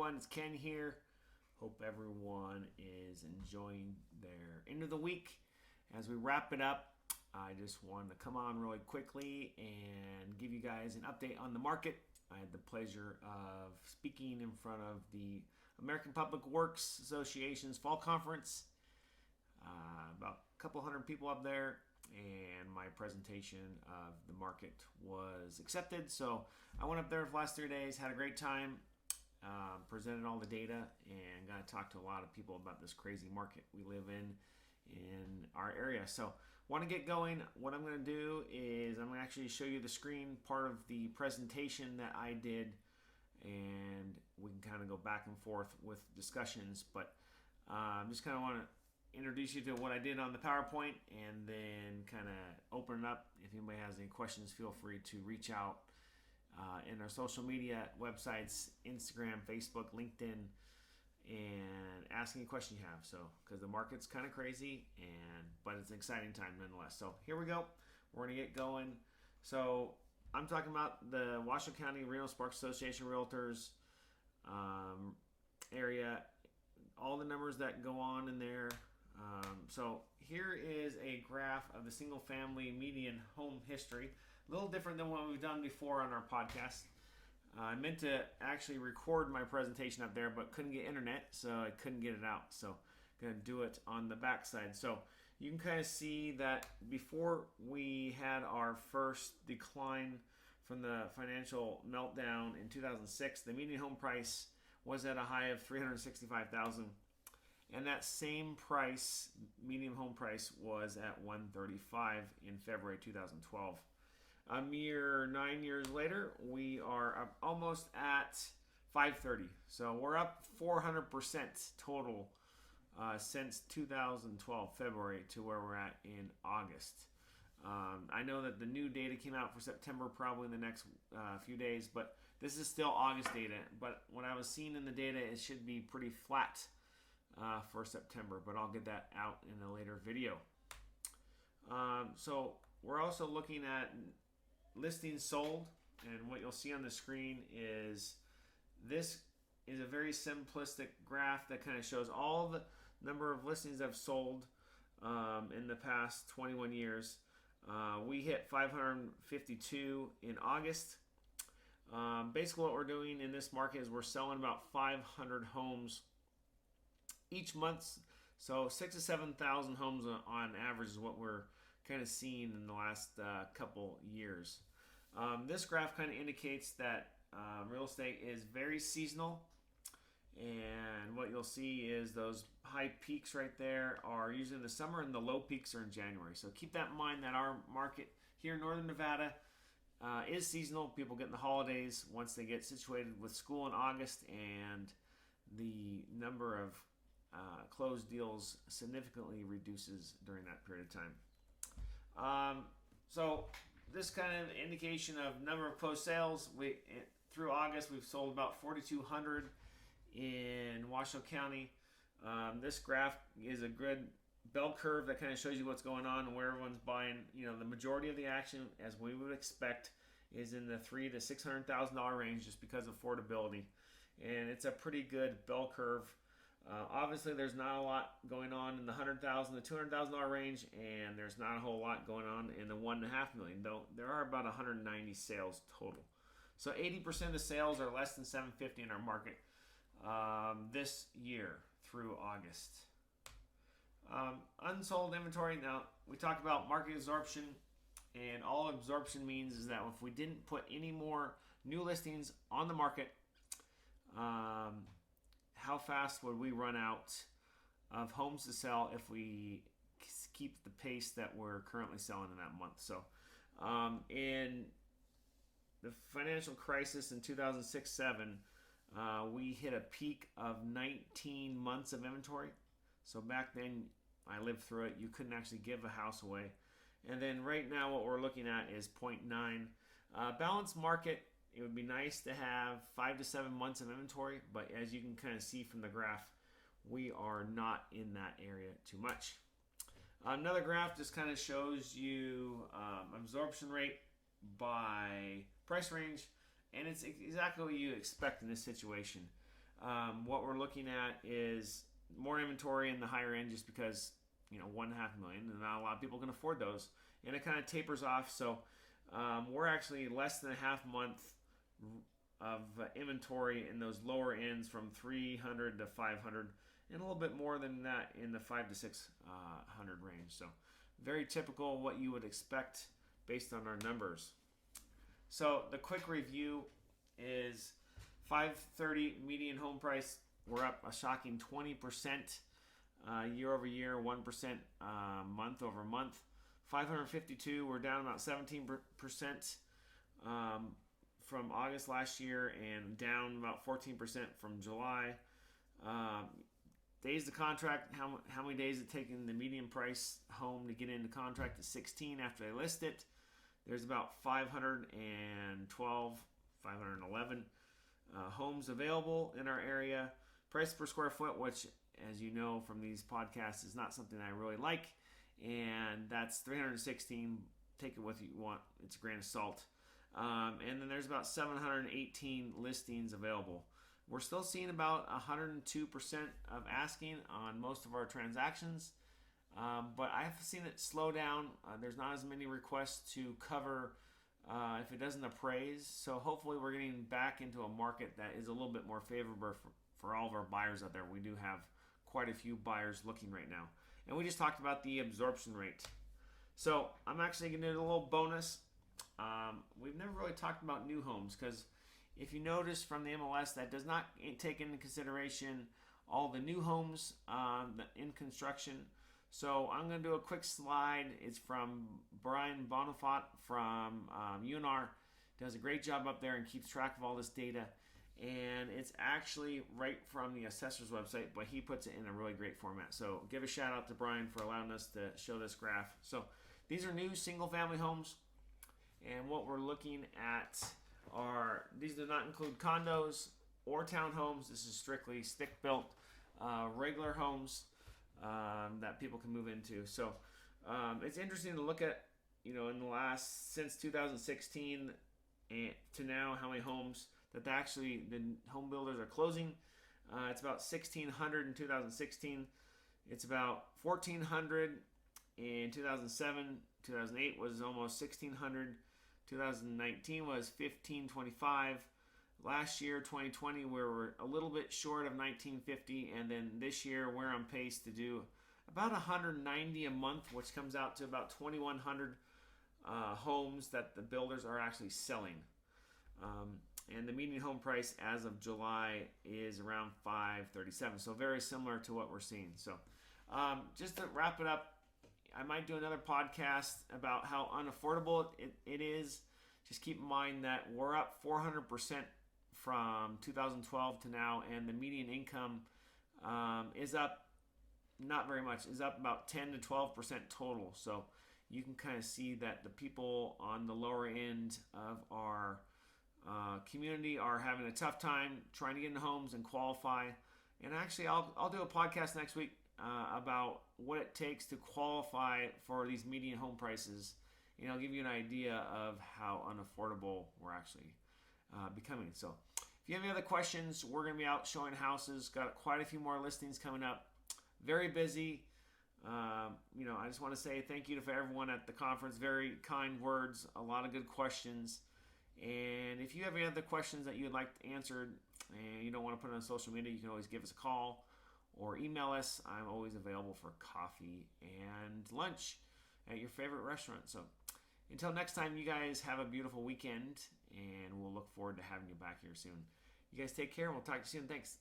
everyone. It's Ken here. Hope everyone is enjoying their end of the week. As we wrap it up, I just wanted to come on really quickly and give you guys an update on the market. I had the pleasure of speaking in front of the American Public Works Association's fall conference. About a couple hundred people up there, and my presentation of the market was accepted. So I went up there for the last 3 days, had a great time, presented all the data, and got to talk to a lot of people about this crazy market we live in our area. So want to get going. What I'm going to do is I'm going to actually show you the screen part of the presentation that I did, and we can kind of go back and forth with discussions, but just kind of want to introduce you to what I did on the PowerPoint, and then kind of open it up. If anybody has any questions, feel free to reach out in our social media websites, Instagram, Facebook, LinkedIn, and ask any question you have. So, because the market's kind of crazy, but it's an exciting time nonetheless. So here we go. We're going to get going. So I'm talking about the Washoe County Reno Sparks Association Realtors area, all the numbers that go on in there. So here is a graph of the single family median home history. A little different than what we've done before on our podcast. I meant to actually record my presentation up there, but couldn't get internet, so I couldn't get it out. So I'm going to do it on the backside. So you can kind of see that before we had our first decline from the financial meltdown in 2006, the median home price was at a high of $365,000. And that same price, median home price, was at $135,000 in February 2012. A mere 9 years later, we are up almost at $530,000. So we're up 400% total since 2012 February to where we're at in August. I know that the new data came out for September probably in the next few days, but this is still August data. But what I was seeing in the data, it should be pretty flat for September, but I'll get that out in a later video. So we're also looking at listings sold, and what you'll see on the screen is this is a very simplistic graph that kind of shows all the number of listings that have sold in the past 21 years. We hit 552 in August. Basically what we're doing in this market is we're selling about 500 homes each month, so 6,000 to 7,000 homes on average is what we're kind of seeing in the last couple years. This graph kind of indicates that real estate is very seasonal, and what you'll see is those high peaks right there are usually in the summer, and the low peaks are in January. So keep that in mind that our market here in Northern Nevada is seasonal. People get in the holidays once they get situated with school in August, and the number of closed deals significantly reduces during that period of time. So this kind of indication of number of closed sales, through August we've sold about 4,200 in Washoe County. This graph is a good bell curve that kind of shows you what's going on and where everyone's buying. The majority of the action, as we would expect, is in the $300,000 to $600,000 range just because of affordability, and it's a pretty good bell curve. Obviously, there's not a lot going on in the $100,000 to $200,000 range, and there's not a whole lot going on in the $1.5 million. Though there are about 190 sales total. So 80% of the sales are less than $750 in our market this year through August. Unsold inventory. Now we talked about market absorption, and all absorption means is that if we didn't put any more new listings on the market, how fast would we run out of homes to sell if we keep the pace that we're currently selling in that month? So in the financial crisis in 2006-07, we hit a peak of 19 months of inventory. So back then, I lived through it. You couldn't actually give a house away. And then right now what we're looking at is 0.9. Balanced market, it would be nice to have 5 to 7 months of inventory, but as you can kind of see from the graph, we are not in that area too much. Another graph just kind of shows you absorption rate by price range, and it's exactly what you expect in this situation. What we're looking at is more inventory in the higher end, just because 1.5 million, and not a lot of people can afford those, and it kind of tapers off. So we're actually less than a half month of inventory in those lower ends from 300 to 500, and a little bit more than that in the 5 to 600 range. So very typical what you would expect based on our numbers. So the quick review is 530 median home price. We're up a shocking 20% year over year, 1% month over month. 552, we're down about 17% from August last year, and down about 14% from July. Days to contract, how many days it taken the median price home to get into contract is 16 after they list it. There's about 512, 511 homes available in our area. Price per square foot, which, as you know from these podcasts, is not something I really like, and that's 316. Take it with you want. It's a grain of salt. And then there's about 718 listings available. We're still seeing about 102% of asking on most of our transactions, but I've seen it slow down. There's not as many requests to cover if it doesn't appraise. So hopefully we're getting back into a market that is a little bit more favorable for all of our buyers out there. We do have quite a few buyers looking right now. And we just talked about the absorption rate. So I'm actually going to do a little bonus. We've never really talked about new homes, because if you notice from the MLS, that does not take into consideration all the new homes in construction. So I'm going to do a quick slide. It's from Brian Bonifat from UNR. Does a great job up there and keeps track of all this data. And it's actually right from the assessor's website, but he puts it in a really great format. So give a shout out to Brian for allowing us to show this graph. So these are new single family homes. And what we're looking at these do not include condos or townhomes. This is strictly stick-built, regular homes that people can move into. So it's interesting to look at, in the last, since 2016 to now, how many homes that actually the home builders are closing. It's about 1,600 in 2016. It's about 1,400 in 2007. 2008 was almost 1,600. 2019 was 1,525. Last year, 2020, we were a little bit short of 1,950, and then this year we're on pace to do about 190 a month, which comes out to about 2,100 homes that the builders are actually selling. And the median home price as of July is around 537, so very similar to what we're seeing. So just to wrap it up, I might do another podcast about how unaffordable it is. Just keep in mind that we're up 400% from 2012 to now, and the median income is up not very much, is up about 10 to 12% total. So you can kind of see that the people on the lower end of our community are having a tough time trying to get into homes and qualify. And actually, I'll do a podcast next week about what it takes to qualify for these median home prices, and I'll give you an idea of how unaffordable we're actually becoming. So if you have any other questions, we're going to be out showing houses. Got quite a few more listings coming up. Very busy. I just want to say thank you to everyone at the conference. Very kind words, a lot of good questions. And if you have any other questions that you would like answered and you don't want to put it on social media, you can always give us a call or email us. I'm always available for coffee and lunch at your favorite restaurant. So until next time, you guys have a beautiful weekend, and we'll look forward to having you back here soon. You guys take care, and we'll talk to you soon. Thanks.